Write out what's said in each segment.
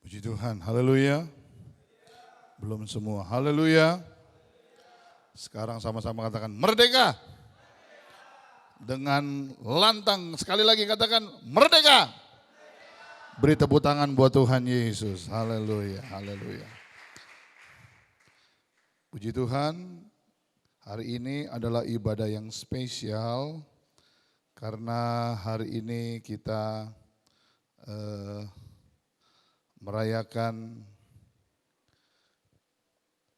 Puji Tuhan, haleluya. Belum semua, haleluya. Sekarang sama-sama katakan merdeka. Dengan lantang sekali lagi katakan merdeka. Beri tepuk tangan buat Tuhan Yesus, haleluya, haleluya. Puji Tuhan, hari ini adalah ibadah yang spesial. Karena hari ini kita merayakan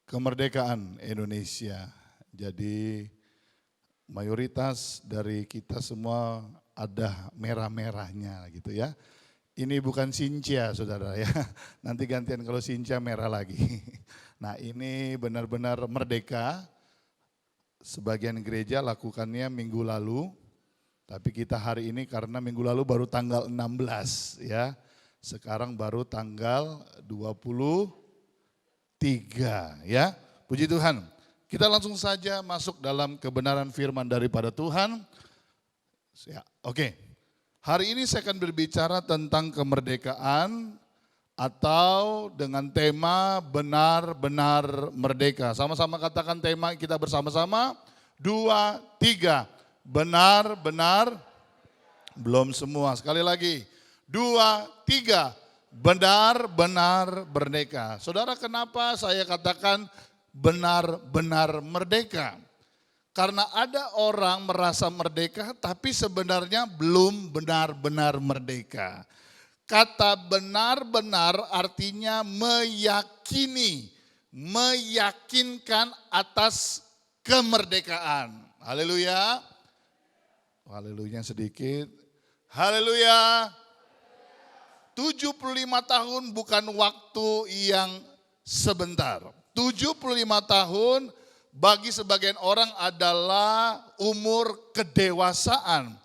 kemerdekaan Indonesia. Jadi mayoritas dari kita semua ada merah-merahnya gitu ya. Ini bukan Sincia saudara ya, nanti gantian kalau Sincia merah lagi. Nah ini benar-benar merdeka, sebagian gereja lakukannya minggu lalu. Tapi kita hari ini karena minggu lalu baru tanggal 16 ya. Sekarang baru tanggal 23 ya. Puji Tuhan. Kita langsung saja masuk dalam kebenaran firman daripada Tuhan. Ya, oke. Hari ini saya akan berbicara tentang kemerdekaan atau dengan tema benar-benar merdeka. Sama-sama katakan tema kita bersama-sama. 2, 3. Benar-benar, belum semua. Sekali lagi, 2, 3, benar-benar merdeka. Saudara, kenapa saya katakan benar-benar merdeka? Karena ada orang merasa merdeka tapi sebenarnya belum benar-benar merdeka. Kata benar-benar artinya meyakini, meyakinkan atas kemerdekaan. Haleluya. Haleluya sedikit. Haleluya. 75 tahun bukan waktu yang sebentar. 75 tahun bagi sebagian orang adalah umur kedewasaan.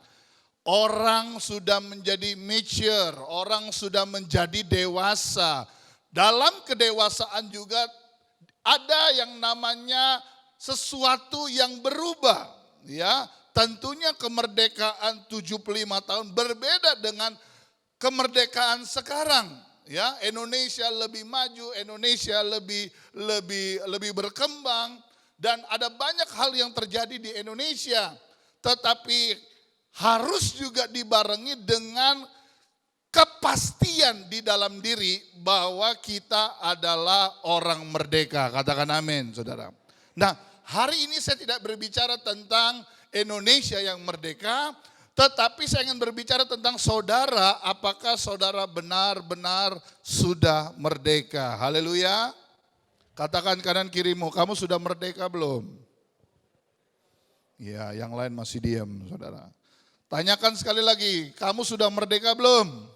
Orang sudah menjadi mature, orang sudah menjadi dewasa. Dalam kedewasaan juga ada yang namanya sesuatu yang berubah, ya. Tentunya kemerdekaan 75 tahun berbeda dengan kemerdekaan sekarang, ya. Indonesia lebih maju, Indonesia lebih berkembang dan ada banyak hal yang terjadi di Indonesia. Tetapi harus juga dibarengi dengan kepastian di dalam diri bahwa kita adalah orang merdeka. Katakan amin, Saudara. Nah, hari ini saya tidak berbicara tentang Indonesia yang merdeka, tetapi saya ingin berbicara tentang saudara, apakah saudara benar-benar sudah merdeka? Haleluya. Katakan kanan kirimu, kamu sudah merdeka belum? Ya, yang lain masih diam, saudara. Tanyakan sekali lagi, kamu sudah merdeka belum?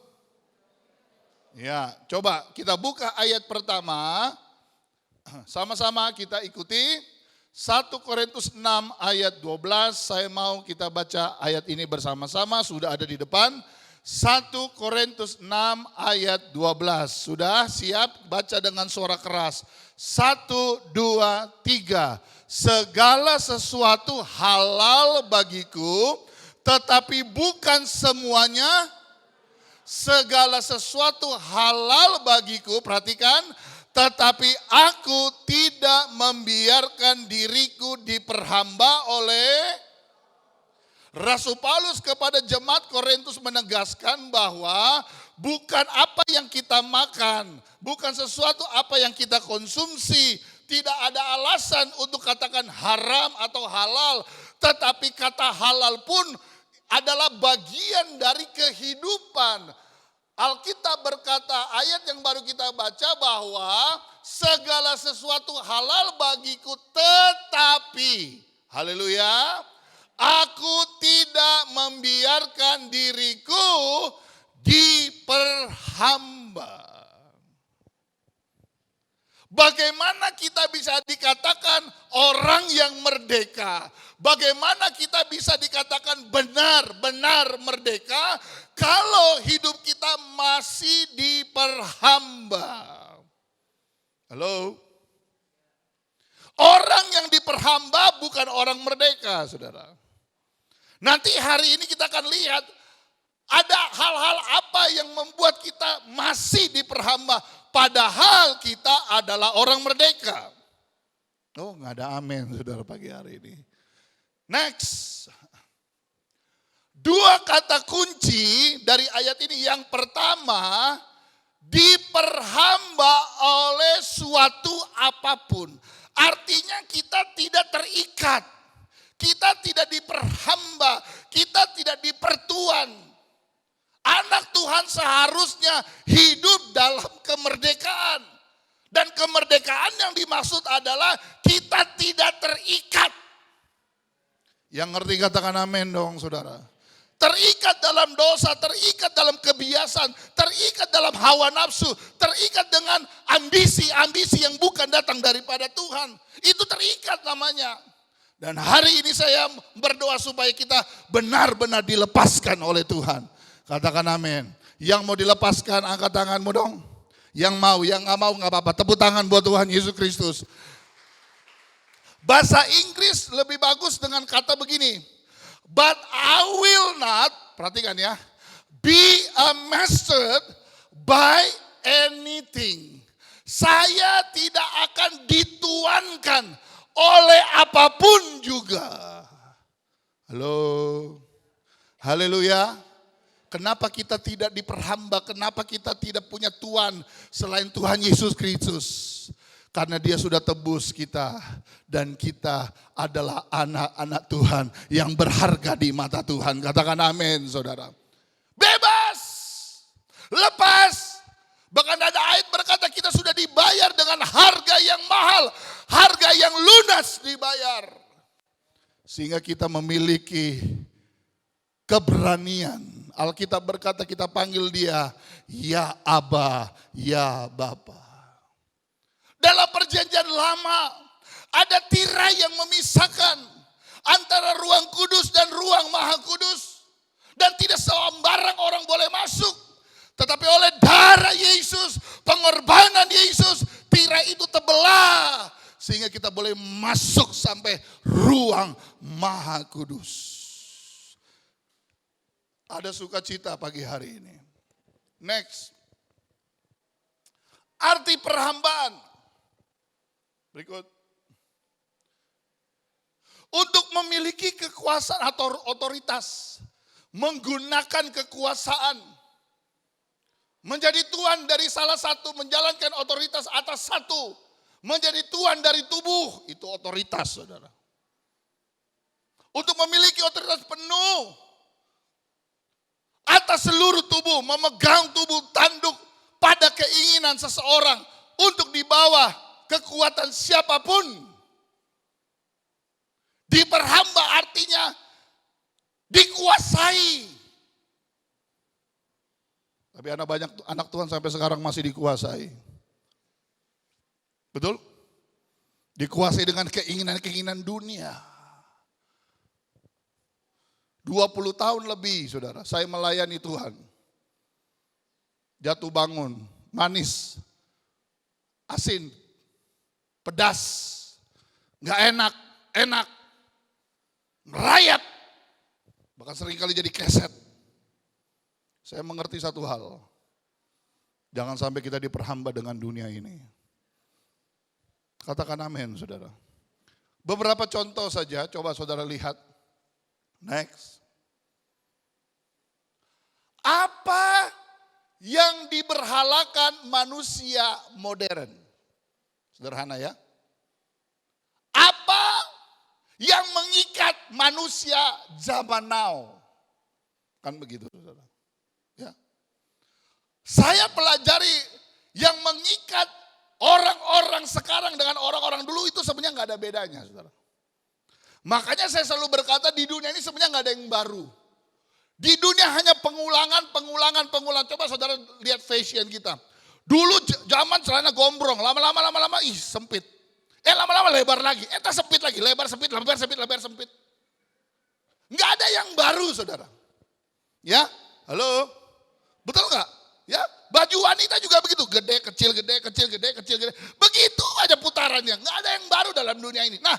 Ya, coba kita buka ayat pertama, sama-sama kita ikuti. 1 Korintus 6 ayat 12, saya mau kita baca ayat ini bersama-sama, sudah ada di depan. 1 Korintus 6 ayat 12, sudah siap? Baca dengan suara keras. 1, 2, 3. Segala sesuatu halal bagiku, tetapi bukan semuanya. Segala sesuatu halal bagiku, perhatikan. Tetapi aku tidak membiarkan diriku diperhamba oleh Rasul Paulus kepada jemaat Korintus menegaskan bahwa bukan apa yang kita makan, bukan sesuatu apa yang kita konsumsi, tidak ada alasan untuk katakan haram atau halal, tetapi kata halal pun adalah bagian dari kehidupan. Alkitab berkata, ayat yang baru kita baca bahwa segala sesuatu halal bagiku, tetapi, haleluya, aku tidak membiarkan diriku diperhamba. Bagaimana kita bisa dikatakan orang yang merdeka? Bagaimana kita bisa dikatakan benar-benar merdeka kalau hidup kita masih diperhamba? Halo? Orang yang diperhamba bukan orang merdeka, saudara. Nanti hari ini kita akan lihat ada hal-hal apa yang membuat kita masih diperhamba. padahal kita adalah orang merdeka. Oh, nggak ada amin saudara pagi hari ini. Next. Dua kata kunci dari ayat ini. Yang pertama, diperhamba oleh suatu apapun. Artinya kita tidak terikat. Kita tidak diperhamba. Kita tidak dipertuan. Anak Tuhan seharusnya hidup dalam kemerdekaan. Dan kemerdekaan yang dimaksud adalah kita tidak terikat. Yang ngerti katakan amin dong saudara. Terikat dalam dosa, terikat dalam kebiasaan, terikat dalam hawa nafsu, terikat dengan ambisi-ambisi yang bukan datang daripada Tuhan. Itu terikat namanya. Dan hari ini saya berdoa supaya kita benar-benar dilepaskan oleh Tuhan. Katakan amin. Yang mau dilepaskan angkat tanganmu dong. Yang mau, yang gak mau gak apa-apa. Tepuk tangan buat Tuhan Yesus Kristus. Bahasa Inggris lebih bagus dengan kata begini. But I will not, perhatikan ya, be mastered by anything. Saya tidak akan dituankan oleh apapun juga. Halo, haleluya. Kenapa kita tidak diperhamba, kenapa kita tidak punya Tuhan selain Tuhan Yesus Kristus? Karena dia sudah tebus kita dan kita adalah anak-anak Tuhan yang berharga di mata Tuhan. Katakan amin saudara. Bebas, lepas. Bahkan ada ayat berkata kita sudah dibayar dengan harga yang mahal. Harga yang lunas dibayar. Sehingga kita memiliki keberanian. Alkitab berkata kita panggil dia, ya Aba, ya Bapa. Dalam perjanjian lama ada tirai yang memisahkan antara ruang kudus dan ruang maha kudus. Dan tidak sembarang orang boleh masuk. Tetapi oleh darah Yesus, pengorbanan Yesus, tirai itu terbelah. Sehingga kita boleh masuk sampai ruang maha kudus. Ada sukacita pagi hari ini. Next. Arti perhambaan. Berikut. Untuk memiliki kekuasaan atau otoritas. Menggunakan kekuasaan. Menjadi tuan dari salah satu. Menjalankan otoritas atas satu. Menjadi tuan dari tubuh. Itu otoritas saudara. Untuk memiliki otoritas penuh. Atas seluruh tubuh, memegang tubuh tanduk pada keinginan seseorang untuk di bawah kekuatan siapapun. Diperhamba artinya dikuasai. Tapi ada banyak anak Tuhan sampai sekarang masih dikuasai. Betul? Dikuasai dengan keinginan-keinginan dunia. 20 tahun lebih saudara, saya melayani Tuhan. Jatuh bangun, manis, asin, pedas, gak enak, enak, merayap. Bahkan seringkali jadi keset. Saya mengerti satu hal. Jangan sampai kita diperhamba dengan dunia ini. Katakan amin saudara. Beberapa contoh saja, coba saudara lihat. Next. Apa yang diberhalakan manusia modern? Sederhana ya. Apa yang mengikat manusia zaman now? Kan begitu saudara. Ya. Saya pelajari yang mengikat orang-orang sekarang dengan orang-orang dulu itu sebenarnya nggak ada bedanya saudara. Makanya saya selalu berkata di dunia ini sebenarnya nggak ada yang baru. Di dunia hanya pengulangan. Coba saudara lihat fashion kita. Dulu zaman celana gombrong, lama-lama sempit. Lama-lama lebar lagi, tak sempit lagi, lebar sempit. Nggak ada yang baru saudara. Ya, halo, betul nggak? Ya, baju wanita juga begitu, gede, kecil. Begitu aja putarannya, nggak ada yang baru dalam dunia ini. Nah,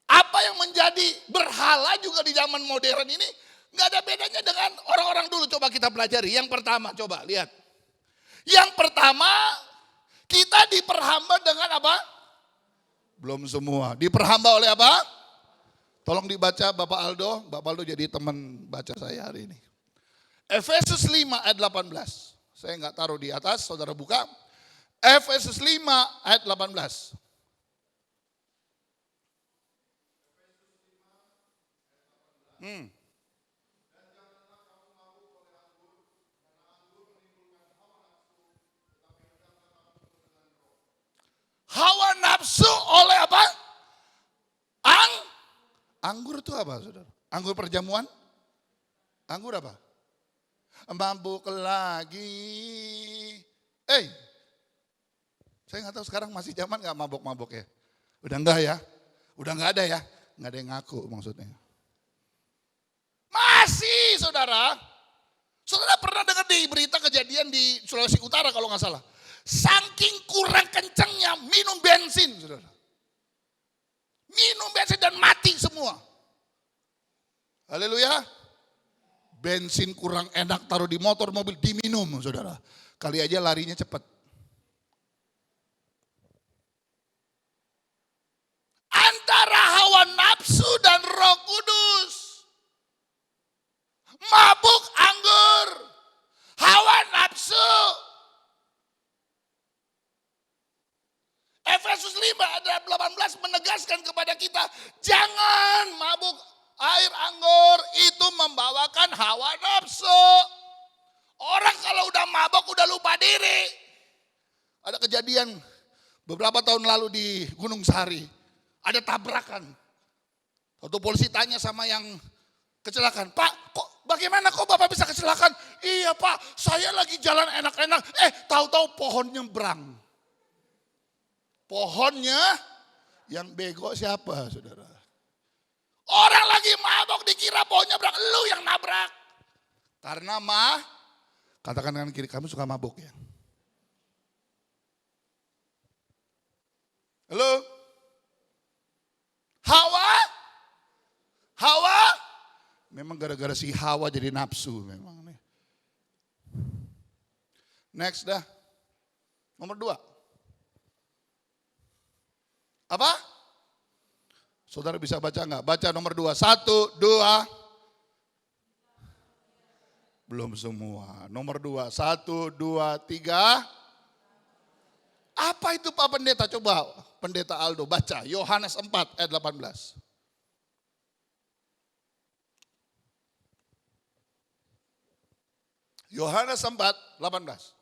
apa yang menjadi berhala juga di zaman modern ini nggak ada bedanya dengan orang-orang dulu. Coba kita pelajari. Yang pertama, coba lihat. Yang pertama, Belum semua. Diperhamba oleh apa? Tolong dibaca Bapak Aldo. Bapak Aldo jadi teman baca saya hari ini. Efesus 5 ayat 18. Saya nggak taruh di atas, saudara buka. Efesus 5 ayat 18. Hawa nafsu oleh apa? Anggur itu apa, saudara? Anggur perjamuan? Anggur apa? Mabuk lagi. Saya nggak tahu sekarang masih zaman nggak mabok-mabok ya? Udah enggak ya? Udah nggak ada ya? Nggak ada yang ngaku maksudnya. Masih, saudara. Saudara pernah dengar di berita kejadian di Sulawesi Utara kalau nggak salah. Saking kurang kencangnya minum bensin, saudara. Minum bensin dan mati semua. Haleluya. Bensin kurang enak taruh di motor, mobil, diminum, saudara. Kali aja larinya cepat. Antara hawa nafsu dan Roh Kudus. Mabuk anggur. Hawa nafsu. Efesus 5 ayat 18 menegaskan kepada kita, jangan mabuk air anggur, itu membawakan hawa nafsu. Orang kalau udah mabuk udah lupa diri. Ada kejadian beberapa tahun lalu di Gunung Sahari, ada tabrakan. Waktu polisi tanya sama yang kecelakaan, Pak, bagaimana kok Bapak bisa kecelakaan? Iya Pak, saya lagi jalan enak-enak, tahu-tahu pohon nyebrang. Pohonnya yang bego siapa, saudara? Orang lagi mabok dikira pohonnya nyebrang, lu yang nabrak. Karena katakan kan kiri, kamu suka mabok ya? Halo? Hawa? Memang gara-gara si Hawa jadi nafsu memang nih. Next dah. Nomor 2. Apa? Saudara bisa baca enggak? Baca nomor 2. 1, 2. Belum semua. Nomor 2. 1, 2, 3. Apa itu Pak Pendeta? Coba Pendeta Aldo baca. Yohanes 4 ayat 18. Yohanes 4, 18.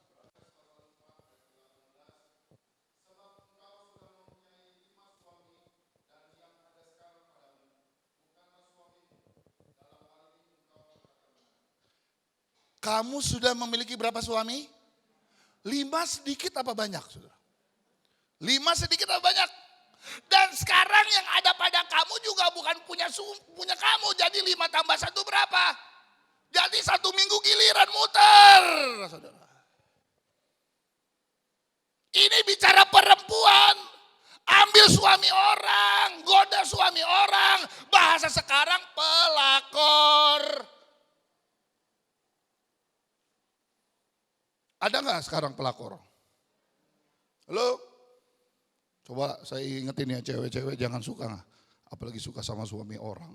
Kamu sudah memiliki berapa suami? 5 sedikit apa banyak, saudara? 5 sedikit apa banyak? Dan sekarang yang ada pada kamu juga bukan punya kamu. Jadi 5 tambah 1 berapa? Jadi 1 minggu giliran muter, saudara. Ini bicara perempuan. Ambil suami orang, goda suami orang. Bahasa sekarang pelakor. Ada nggak sekarang pelakor? Halo? Coba saya ingetin ya, cewek-cewek jangan suka, apalagi suka sama suami orang.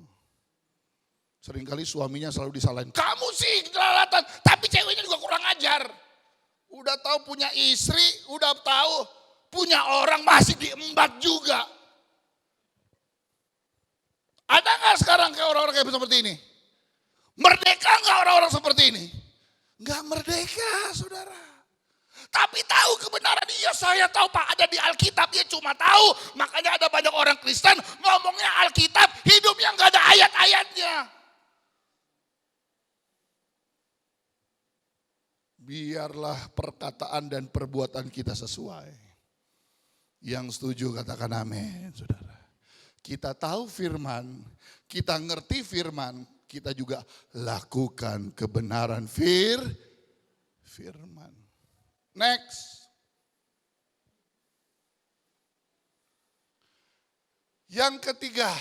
Seringkali suaminya selalu disalahin, kamu sih kelalatan, tapi ceweknya juga kurang ajar. Udah tahu punya istri, udah tahu punya orang masih diembat juga. Ada nggak sekarang kayak orang-orang kayak seperti ini? Merdeka nggak orang-orang seperti ini? Nggak merdeka, saudara. Tapi tahu kebenaran, iya saya tahu Pak, ada di Alkitab, dia cuma tahu. Makanya ada banyak orang Kristen ngomongnya Alkitab, hidupnya nggak ada ayat-ayatnya. Biarlah perkataan dan perbuatan kita sesuai. Yang setuju katakan amin, saudara. Kita tahu firman, kita ngerti firman, kita juga lakukan kebenaran firman. Next. Yang ketiga,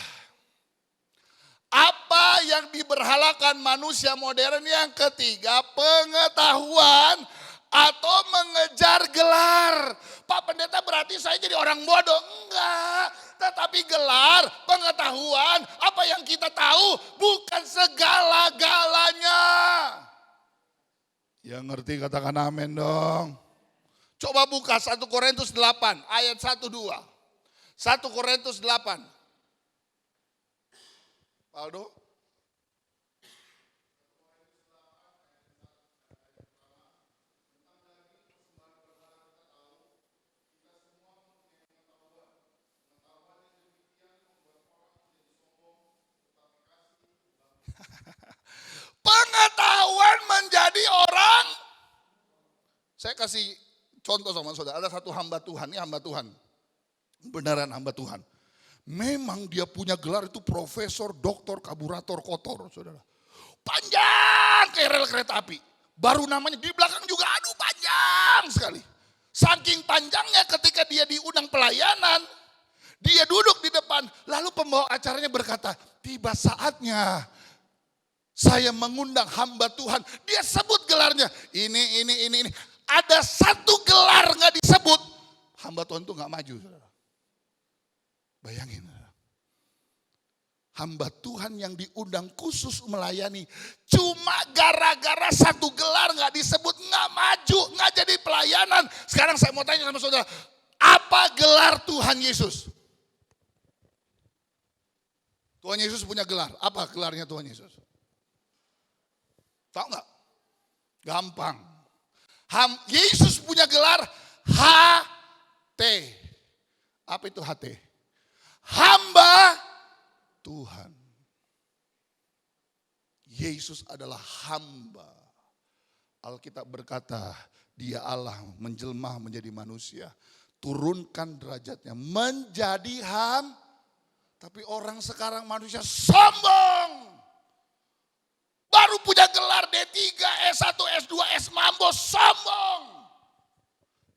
apa yang diberhalakan manusia modern? Yang ketiga, pengetahuan atau mengejar gelar. Pak Pendeta berarti saya jadi orang bodoh? Enggak. tetapi gelar, pengetahuan, apa yang kita tahu bukan segala-galanya. Yang ngerti katakan amin dong. Coba buka 1 Korintus 8 ayat 1-2. 1 Korintus 8. Aldo. Pengetahuan menjadi orang. Saya kasih contoh sama saudara. Ada satu hamba Tuhan, ini hamba Tuhan. Beneran hamba Tuhan. Memang dia punya gelar itu profesor, doktor, kaburator, kotor, saudara. Panjang kayak rel kereta api. Baru namanya di belakang juga aduh panjang sekali. Saking panjangnya ketika dia diundang pelayanan, dia duduk di depan. Lalu pembawa acaranya berkata, tiba saatnya saya mengundang hamba Tuhan. Dia sebut gelarnya. Ini. Ada satu gelar gak disebut. Hamba Tuhan itu gak maju. Bayangin. Hamba Tuhan yang diundang khusus melayani. Cuma gara-gara satu gelar gak disebut. Gak maju, gak jadi pelayanan. Sekarang saya mau tanya sama saudara. Apa gelar Tuhan Yesus? Tuhan Yesus punya gelar. Apa gelarnya Tuhan Yesus? Tahu nggak? Gampang. Yesus punya gelar HT. Apa itu HT? Hamba Tuhan. Yesus adalah hamba. Alkitab berkata, dia Allah menjelma menjadi manusia. Turunkan derajatnya menjadi Tapi orang sekarang manusia sombong. Baru punya gelar D3, S1, S2, S Mambo, sombong.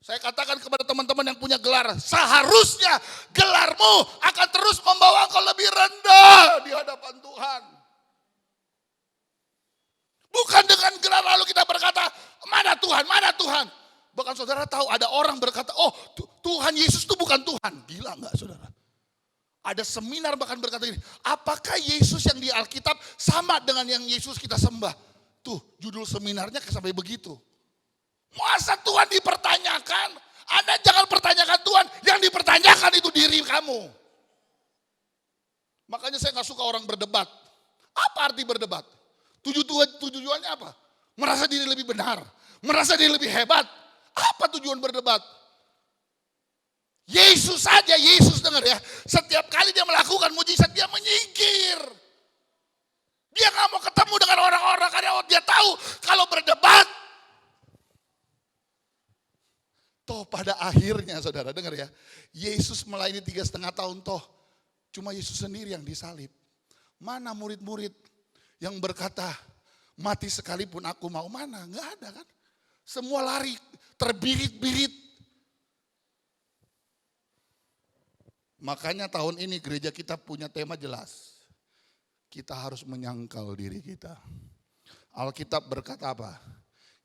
Saya katakan kepada teman-teman yang punya gelar, seharusnya gelarmu akan terus membawa engkau lebih rendah di hadapan Tuhan. Bukan dengan gelar lalu kita berkata, mana Tuhan, mana Tuhan. Bahkan saudara tahu ada orang berkata, oh Tuhan Yesus itu bukan Tuhan. Gila enggak saudara? Ada seminar bahkan berkata gini, apakah Yesus yang di Alkitab sama dengan yang Yesus kita sembah? Tuh judul seminarnya sampai begitu. Masa Tuhan dipertanyakan? Anda jangan pertanyakan Tuhan, yang dipertanyakan itu diri kamu. Makanya saya gak suka orang berdebat. Apa arti berdebat? Tujuannya apa? Merasa diri lebih benar, merasa diri lebih hebat. Apa tujuan berdebat? Yesus saja, Yesus dengar ya. Setiap kali dia melakukan mujizat, dia menyingkir. Dia gak mau ketemu dengan orang-orang karena dia tahu kalau berdebat. Toh pada akhirnya saudara dengar ya. Yesus melayani 3,5 tahun toh. Cuma Yesus sendiri yang disalib. Mana murid-murid yang berkata mati sekalipun aku mau, mana? Gak ada kan. Semua lari terbirit-birit. Makanya tahun ini gereja kita punya tema jelas. Kita harus menyangkal diri kita. Alkitab berkata apa?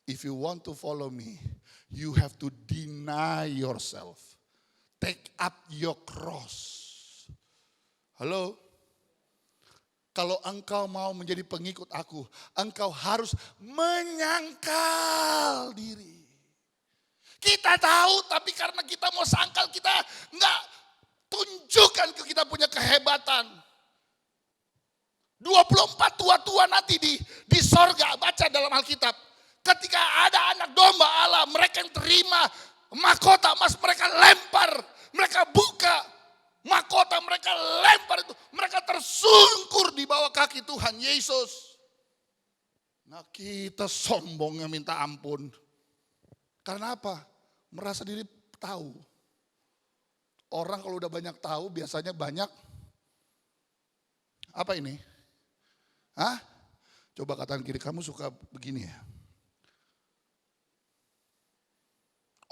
If you want to follow me, you have to deny yourself. Take up your cross. Halo? Kalau engkau mau menjadi pengikut aku, engkau harus menyangkal diri. Kita tahu, tapi karena kita mau sangkal, kita enggak tunjukkan ke kita punya kehebatan. 24 tua-tua nanti di sorga, baca dalam Alkitab. Ketika ada anak domba Allah, mereka yang terima mahkota emas, mereka lempar, mereka buka mahkota, mereka lempar itu. Mereka tersungkur di bawah kaki Tuhan Yesus. Nah kita sombongnya minta ampun. Karena apa? Merasa diri tahu. Orang kalau udah banyak tahu biasanya banyak, apa ini? Hah? Coba katakan kiri kamu suka begini ya.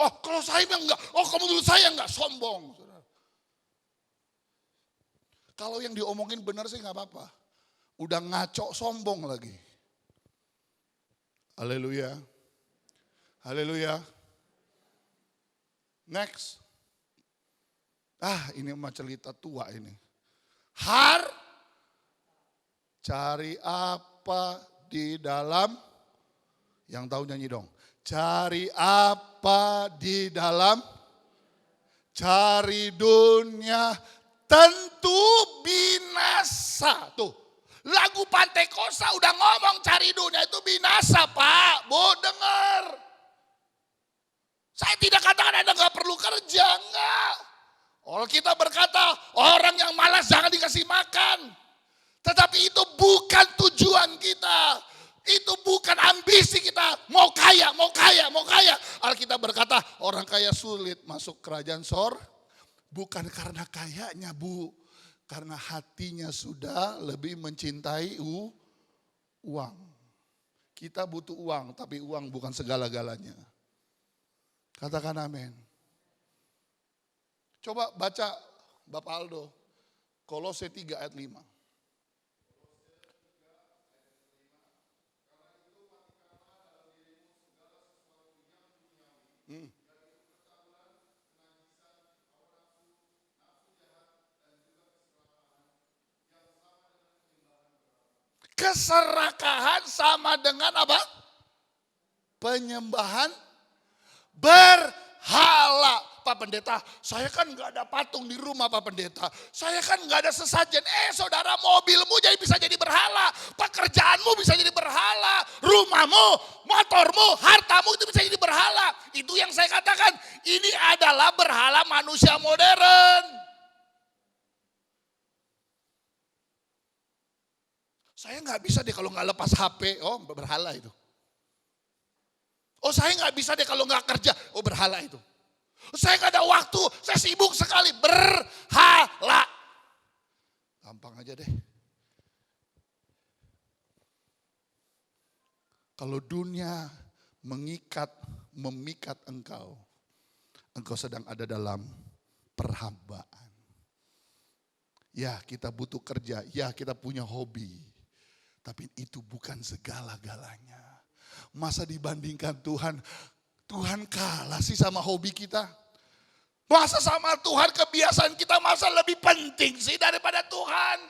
Oh kalau saya enggak, oh kamu dulu saya enggak, sombong. Kalau yang diomongin benar sih enggak apa-apa. Udah ngaco sombong lagi. Haleluya. Haleluya. Next. Ini mah cerita tua ini. Cari apa di dalam, yang tahu nyanyi dong. Cari apa di dalam, cari dunia tentu binasa. Tuh, lagu Pantai Kosa udah ngomong cari dunia itu binasa, Pak. Bu, dengar. Saya tidak katakan Anda gak perlu kerja, enggak. Kalau kita berkata orang yang malas jangan dikasih makan. Tetapi itu bukan tujuan kita. Itu bukan ambisi kita. Mau kaya, mau kaya, mau kaya. Alkitab berkata orang kaya sulit masuk kerajaan sorga. Bukan karena kayanya, Bu. Karena hatinya sudah lebih mencintai uang. Kita butuh uang, tapi uang bukan segala-galanya. Katakan amin. Coba baca Bapak Aldo. Kolose 3 ayat 5. Keserakahan sama dengan apa? Penyembahan berhala. Pak Pendeta, saya kan gak ada patung di rumah Pak Pendeta. Saya kan gak ada sesajen. Saudara, mobilmu bisa jadi berhala. Pekerjaanmu bisa jadi berhala. Rumahmu, motormu, hartamu itu bisa jadi berhala. Itu yang saya katakan. Ini adalah berhala manusia modern. Saya gak bisa deh kalau gak lepas HP. Oh, berhala itu. Oh, saya gak bisa deh kalau gak kerja. Oh, berhala itu. Saya gak ada waktu, saya sibuk sekali, berhala. Gampang aja deh. Kalau dunia memikat engkau sedang ada dalam perhambaan. Ya, kita butuh kerja, ya kita punya hobi. Tapi itu bukan segala-galanya. Masa dibandingkan Tuhan kalah sih sama hobi kita? Masa sama Tuhan kebiasaan kita masa lebih penting sih daripada Tuhan?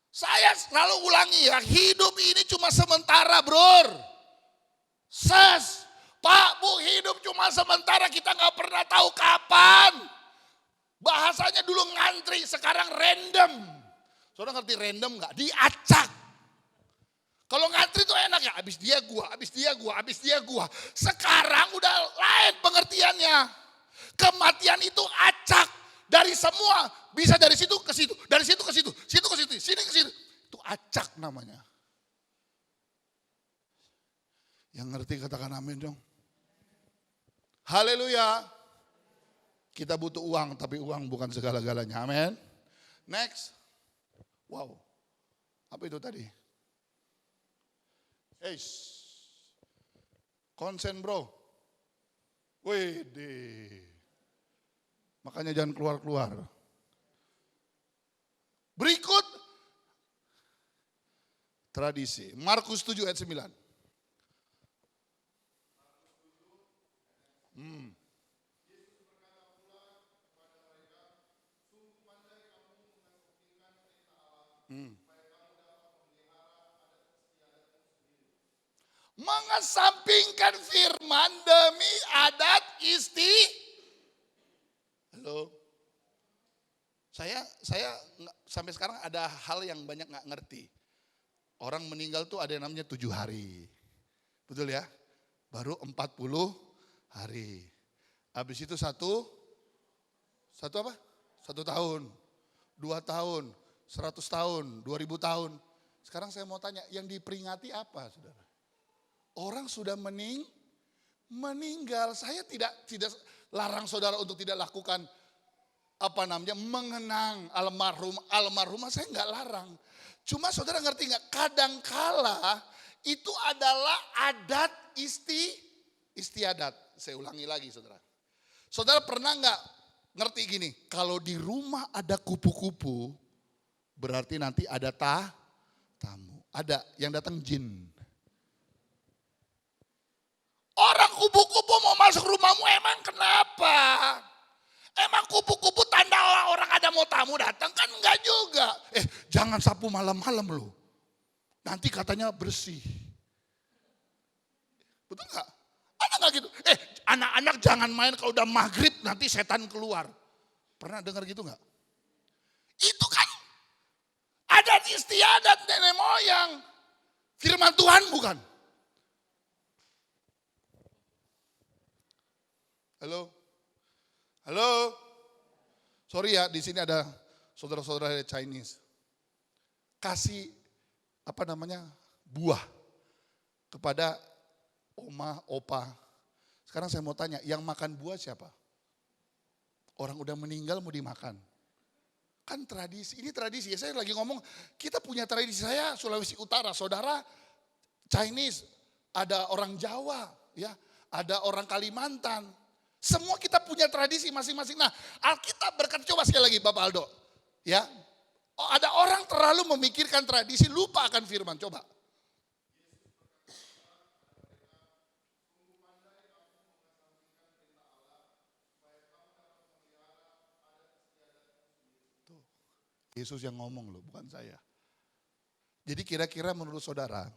Saya selalu ulangi ya, hidup ini cuma sementara, Bro. Pak, Bu, hidup cuma sementara, kita gak pernah tahu kapan. Bahasanya dulu ngantri, sekarang random. Saudara ngerti random gak? Diacak. Kalau ngantri itu enak ya, habis dia gua. Sekarang udah lain pengertiannya. Kematian itu acak. Dari semua, bisa dari situ ke situ, dari situ ke situ, situ ke situ, sini ke situ. Itu acak namanya. Yang ngerti katakan amin dong. Haleluya. Kita butuh uang, tapi uang bukan segala-galanya. Amin. Next. Wow. Apa itu tadi? Konsen bro. Wede. Makanya jangan keluar-keluar. Berikut tradisi. Markus 7 ayat 9. Mengesampingkan firman demi adat Halo. Saya sampai sekarang ada hal yang banyak gak ngerti. Orang meninggal tuh ada yang namanya 7 hari. Betul ya? Baru 40 hari. Habis itu satu apa? 1 tahun, 2 tahun, 100 tahun, 2000 tahun. Sekarang saya mau tanya, yang diperingati apa, saudara? Orang sudah meninggal. Saya tidak larang saudara untuk tidak lakukan mengenang almarhumah, saya nggak larang. Cuma saudara ngerti nggak? Kadangkala itu adalah adat istiadat. Saya ulangi lagi, saudara. Saudara pernah nggak ngerti gini? Kalau di rumah ada kupu-kupu, berarti nanti ada tamu. Ada yang datang jin. Orang kupu-kupu mau masuk rumahmu, emang kenapa? Emang kupu-kupu kamu datang kan enggak juga. Jangan sapu malam-malam loh. Nanti katanya bersih. Betul enggak? Ada enggak gitu? Anak-anak jangan main kalau udah maghrib nanti setan keluar. Pernah dengar gitu enggak? Itu kan adat istiadat nenek moyang. Firman Tuhan bukan? Halo? Halo? Sorry ya, di sini ada saudara-saudara dari Chinese. Kasih buah kepada oma, opa. Sekarang saya mau tanya, yang makan buah siapa? Orang udah meninggal mau dimakan. Kan tradisi, ini tradisi. Saya lagi ngomong, kita punya tradisi. Saya Sulawesi Utara, saudara Chinese, ada orang Jawa, ya, ada orang Kalimantan. Semua kita punya tradisi masing-masing. Nah, Alkitab berkata, coba sekali lagi Bapak Aldo. Ya, ada orang terlalu memikirkan tradisi, lupa akan firman. Coba. Tuh, Yesus yang ngomong loh, bukan saya. Jadi kira-kira menurut saudara,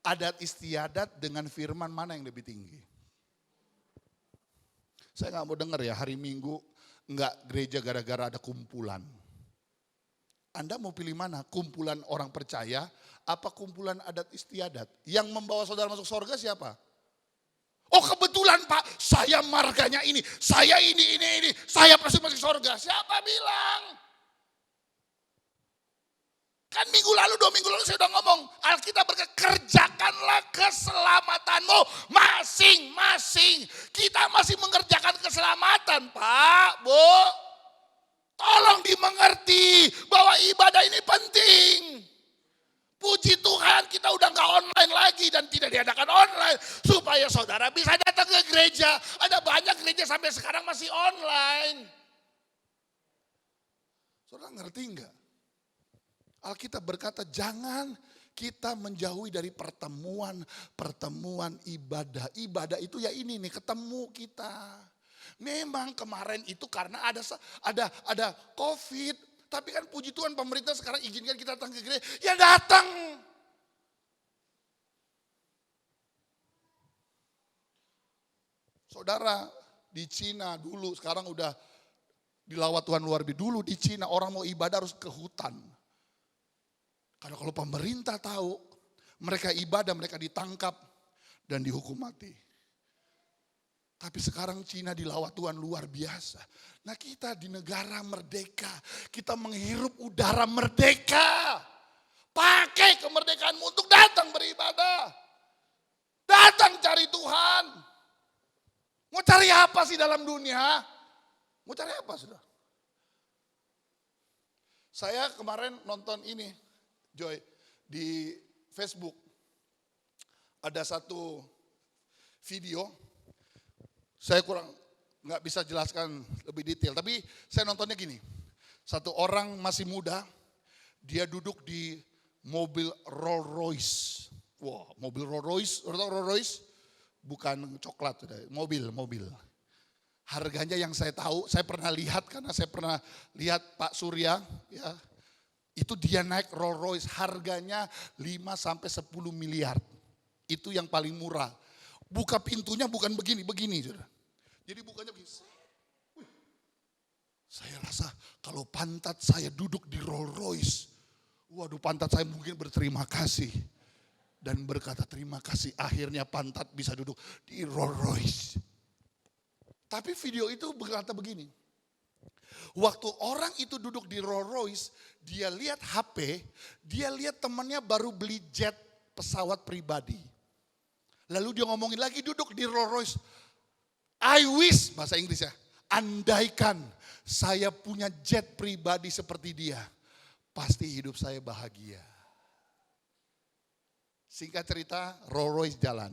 adat istiadat dengan firman mana yang lebih tinggi? Saya nggak mau dengar ya hari Minggu nggak gereja gara-gara ada kumpulan. Anda mau pilih mana? Kumpulan orang percaya apa kumpulan adat istiadat? Yang membawa saudara masuk surga siapa? Oh kebetulan Pak, saya marganya ini, saya ini, saya pasti masuk surga. Siapa bilang? Kan minggu lalu, 2 minggu lalu saya udah ngomong, Alkitab berkata, kerjakanlah keselamatanmu masing-masing. Kita masih mengerjakan keselamatan Pak, Bu. Tolong dimengerti bahwa ibadah ini penting. Puji Tuhan kita udah gak online lagi dan tidak diadakan online. Supaya saudara bisa datang ke gereja. Ada banyak gereja sampai sekarang masih online. Saudara ngerti enggak? Alkitab berkata jangan kita menjauhi dari pertemuan ibadah. Ibadah itu ya ini nih ketemu kita. Memang kemarin itu karena ada COVID, tapi kan puji Tuhan pemerintah sekarang izinkan kita datang ke gereja. Ya datang. Saudara di Cina dulu sekarang udah dilawat Tuhan luar biasa. Dulu di Cina orang mau ibadah harus ke hutan. Karena kalau pemerintah tahu mereka ibadah, mereka ditangkap dan dihukum mati. Tapi sekarang Cina dilawat Tuhan luar biasa. Nah kita di negara merdeka, kita menghirup udara merdeka. Pakai kemerdekaanmu untuk datang beribadah. Datang cari Tuhan. Mau cari apa sih dalam dunia? Mau cari apa sudah? Saya kemarin nonton ini. Joy, di Facebook ada satu video, saya nggak bisa jelaskan lebih detail, tapi saya nontonnya gini, satu orang masih muda, dia duduk di mobil Rolls Royce, wah mobil Rolls Royce, bukan coklat, mobil. Harganya yang saya tahu, saya pernah lihat karena saya pernah lihat Pak Surya, ya. Itu dia naik Rolls Royce harganya 5-10 miliar. Itu yang paling murah. Buka pintunya bukan begini. Saudara. Jadi bukanya begini. Saya rasa kalau pantat saya duduk di Rolls Royce. Waduh pantat saya mungkin berterima kasih. Dan berkata terima kasih akhirnya pantat bisa duduk di Rolls Royce. Tapi video itu berkata begini. Waktu orang itu duduk di Rolls Royce, dia lihat HP, dia lihat temannya baru beli jet pesawat pribadi. Lalu dia ngomongin lagi duduk di Rolls Royce. I wish, bahasa Inggris ya, andaikan saya punya jet pribadi seperti dia, pasti hidup saya bahagia. Singkat cerita, Rolls Royce jalan.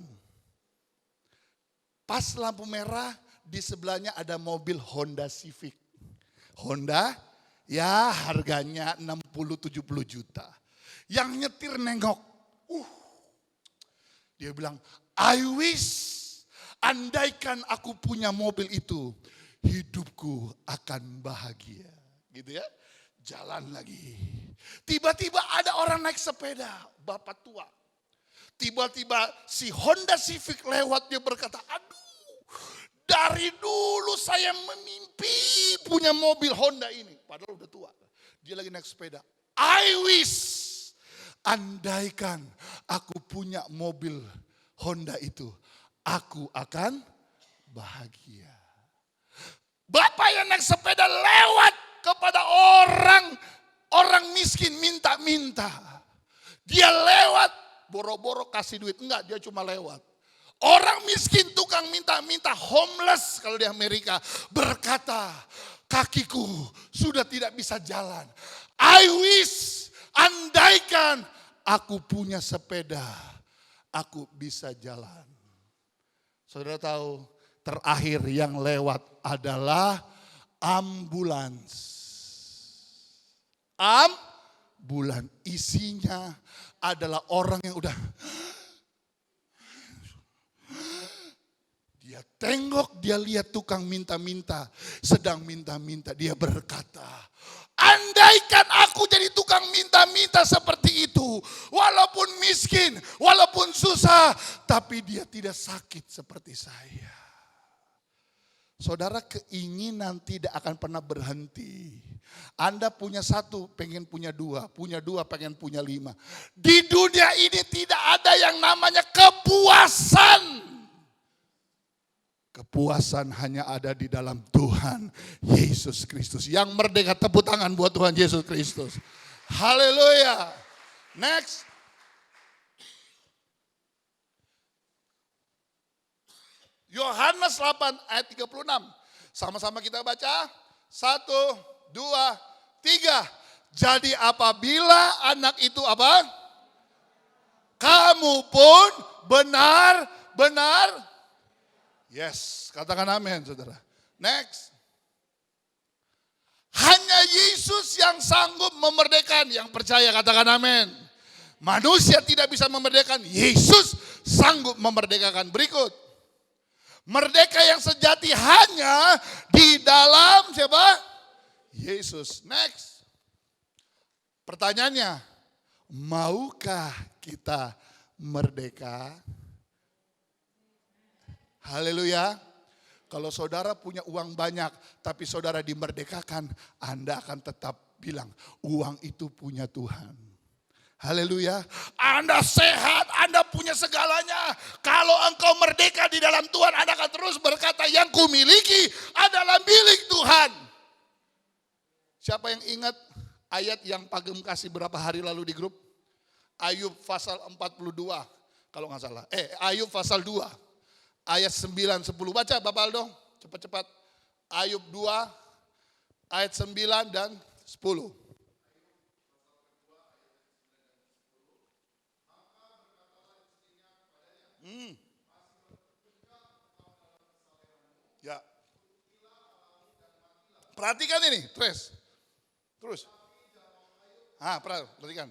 Pas lampu merah, di sebelahnya ada mobil Honda Civic. Honda ya harganya 60-70 juta. Yang nyetir nengok. Dia bilang, I wish andaikan aku punya mobil itu, hidupku akan bahagia. Gitu ya. jalan lagi. Tiba-tiba ada orang naik sepeda, bapak tua. Tiba-tiba si Honda Civic lewat, dia berkata, aduh, dari dulu saya memimpi punya mobil Honda ini. Padahal udah tua. Dia lagi naik sepeda. I wish, andaikan aku punya mobil Honda itu, aku akan bahagia. Bapak yang naik sepeda lewat kepada orang miskin minta-minta. Dia lewat, boro-boro kasih duit. Enggak, dia cuma lewat. Orang miskin tukang minta-minta, homeless kalau di Amerika, berkata, kakiku sudah tidak bisa jalan. I wish, andaikan aku punya sepeda, aku bisa jalan. Saudara tahu, terakhir yang lewat adalah ambulans. Ambulans isinya adalah orang yang udah, dia tengok, dia lihat tukang minta-minta, sedang minta-minta, dia berkata, andaikan aku jadi tukang minta-minta seperti itu, walaupun miskin, walaupun susah, tapi dia tidak sakit seperti saya. Saudara, keinginan tidak akan pernah berhenti. Anda punya satu, pengen punya dua pengen punya 5. Di dunia ini tidak ada yang namanya kepuasan. Kepuasan hanya ada di dalam Tuhan Yesus Kristus. Yang merdeka, tepuk tangan buat Tuhan Yesus Kristus. Haleluya. Next. Yohanes 8 ayat 36. Sama-sama kita baca. 1, 2, 3. Jadi apabila anak itu apa? Kamu pun benar-benar. Yes, katakan amin saudara. Next. Hanya Yesus yang sanggup memerdekakan. Yang percaya katakan amin. Manusia tidak bisa memerdekakan. Yesus sanggup memerdekakan. Berikut. Merdeka yang sejati hanya di dalam siapa? Yesus. Next. Pertanyaannya, maukah kita merdeka? Haleluya. Kalau saudara punya uang banyak, tapi saudara dimerdekakan, Anda akan tetap bilang, uang itu punya Tuhan. Haleluya. Anda sehat, Anda punya segalanya. Kalau engkau merdeka di dalam Tuhan, Anda akan terus berkata, yang kumiliki adalah milik Tuhan. Siapa yang ingat ayat yang Pagem kasih berapa hari lalu di grup? Ayub pasal 42, kalau nggak salah. Ayub pasal 2, ayat 9, 10. Baca Bapak Aldo, cepat-cepat. Ayub 2, ayat 9 dan 10. Ya. Perhatikan ini, terus. Perhatikan.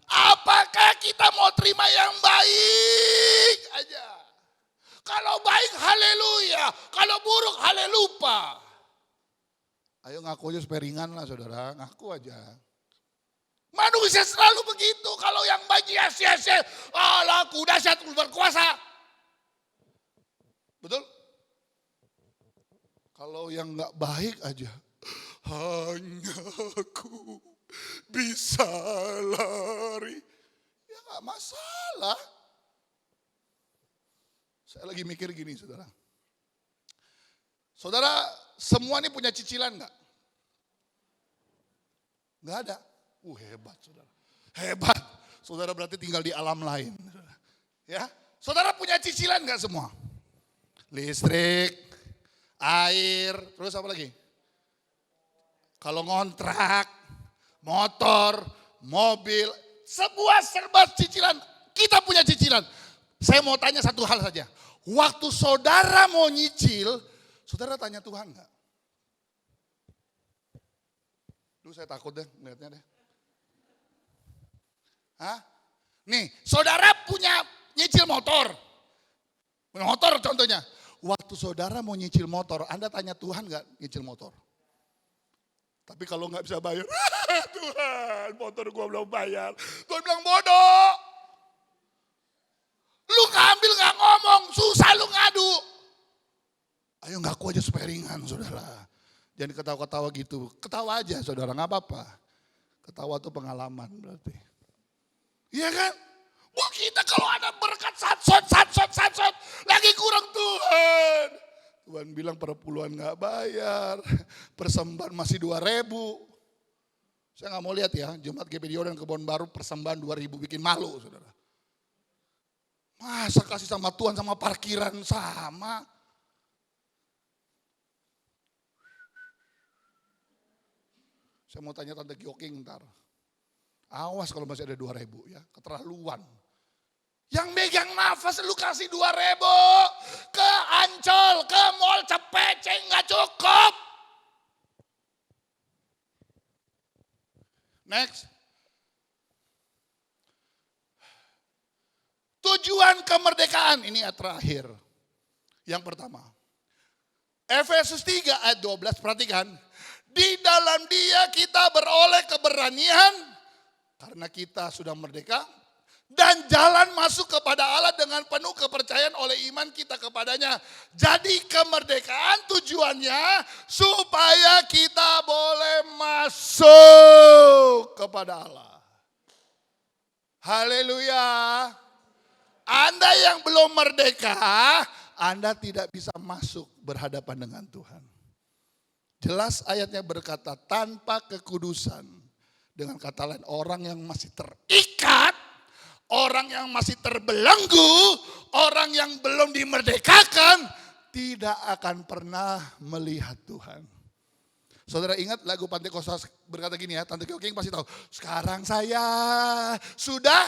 Apakah kita mau terima yang baik aja? Kalau baik haleluya, kalau buruk halelupa. Ayo ngaku aja supaya ringan lah saudara, ngaku aja. Manusia selalu begitu, kalau yang baik yes. Allah aku dahsyat berkuasa. Betul? Kalau yang gak baik aja, hanya aku bisa lari. Ya gak masalah. Saya lagi mikir gini saudara. Saudara semua ini punya cicilan gak? Gak ada. Hebat saudara. Hebat. Saudara berarti tinggal di alam lain. Ya, saudara punya cicilan gak semua? Listrik, air, terus apa lagi? Kalau ngontrak, motor, mobil, sebuah serba cicilan. Kita punya cicilan. Saya mau tanya satu hal saja. Waktu saudara mau nyicil, saudara tanya Tuhan gak? Dulu saya takut deh melihatnya deh. Hah? Nih, saudara punya nyicil motor. Motor contohnya. Waktu saudara mau nyicil motor, Anda tanya Tuhan nggak nyicil motor? Tapi kalau nggak bisa bayar, Tuhan motor gua belum bayar. Tuhan bilang bodoh. Lu ngambil nggak ngomong, susah lu ngadu. Ayo ngaku aja supaya ringan saudara. Jangan ketawa-ketawa gitu. Ketawa aja saudara, nggak apa-apa. Ketawa itu pengalaman berarti. Iya kan? Wah kita kalau ada berkat satsot, lagi kurang Tuhan. Tuhan bilang perpuluhan nggak bayar, persembahan masih 2.000. Saya nggak mau lihat ya, Jumat GPDO dan Kebon Baru persembahan 2.000 bikin malu saudara. Masa kasih sama Tuhan sama parkiran sama? Saya mau tanya Tante Gioking ntar. Awas kalau masih ada 2.000 ya, keterlaluan. Yang megang nafas lu kasih 2.000 ke Ancol, ke Mall Cepeceng nggak cukup. Next. Tujuan kemerdekaan ini terakhir. Yang pertama. Efesus 3 ayat 12 perhatikan. Di dalam Dia kita beroleh keberanian karena kita sudah merdeka. Dan jalan masuk kepada Allah dengan penuh kepercayaan oleh iman kita kepadanya. Jadi kemerdekaan tujuannya supaya kita boleh masuk kepada Allah. Haleluya. Anda yang belum merdeka, Anda tidak bisa masuk berhadapan dengan Tuhan. Jelas ayatnya berkata tanpa kekudusan. Dengan kata lain orang yang masih terikat. Orang yang masih terbelenggu, orang yang belum dimerdekakan, tidak akan pernah melihat Tuhan. Saudara ingat lagu Pantai Kosta berkata gini ya, Tante Gioking pasti tahu. Sekarang saya sudah,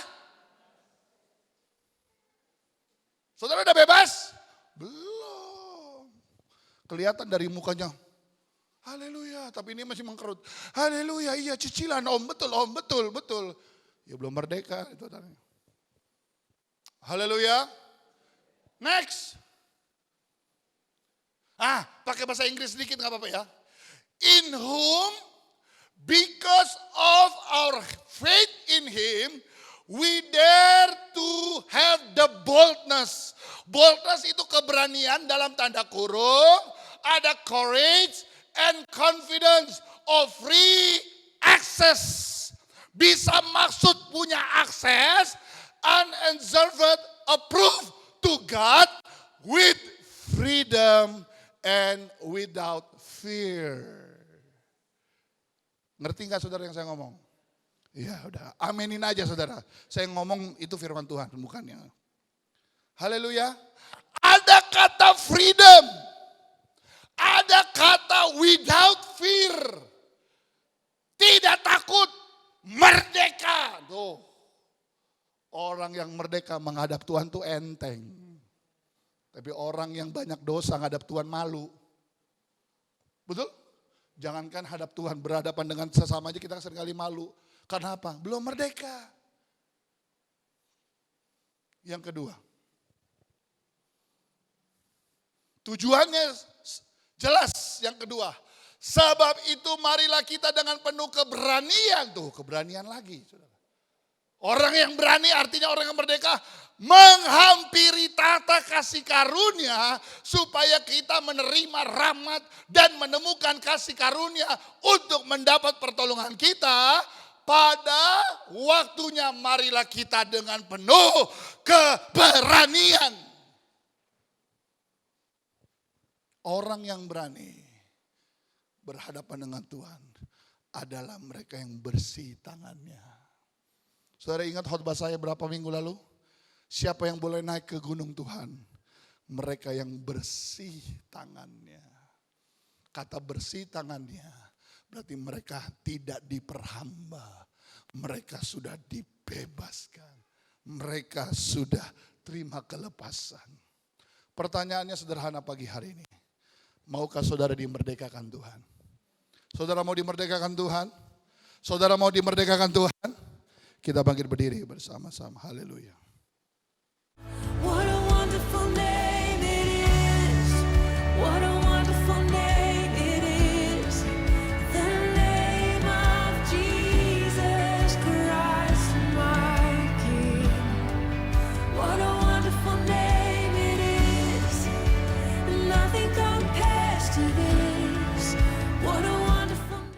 saudara udah bebas? Belum. Kelihatan dari mukanya, haleluya, tapi ini masih mengkerut. Haleluya, iya cicilan om, betul. Ya belum merdeka itu tadi. Haleluya. Next. Pakai bahasa Inggris sedikit gak apa-apa ya. In whom, because of our faith in Him, we dare to have the boldness. Boldness itu keberanian dalam tanda kurung. Ada courage and confidence of free access. Bisa maksud punya akses, undeserved approve to God with freedom and without fear. Ngerti gak saudara yang saya ngomong? Ya udah, amenin aja saudara. Saya ngomong itu firman Tuhan, bukannya. Haleluya. Ada kata freedom. Ada kata without fear. Tidak takut. Merdeka. Tuh. Orang yang merdeka menghadap Tuhan tuh enteng. Tapi orang yang banyak dosa menghadap Tuhan malu. Betul? Jangankan hadap Tuhan, berhadapan dengan sesama aja kita seringkali malu. Karena apa? Belum merdeka. Yang kedua. Tujuannya jelas yang kedua. Sebab itu marilah kita dengan penuh keberanian. Tuh keberanian lagi. Orang yang berani artinya orang yang merdeka. Menghampiri tata kasih karunia. Supaya kita menerima rahmat dan menemukan kasih karunia. Untuk mendapat pertolongan kita. Pada waktunya marilah kita dengan penuh keberanian. Orang yang berani berhadapan dengan Tuhan adalah mereka yang bersih tangannya. Saudara ingat khotbah saya berapa minggu lalu? Siapa yang boleh naik ke gunung Tuhan? Mereka yang bersih tangannya. Kata bersih tangannya berarti mereka tidak diperhamba. Mereka sudah dibebaskan. Mereka sudah terima kelepasan. Pertanyaannya sederhana pagi hari ini. Maukah saudara dimerdekakan Tuhan? Saudara mau dimerdekakan Tuhan? Saudara mau dimerdekakan Tuhan? Kita bangkit berdiri bersama-sama. Haleluya.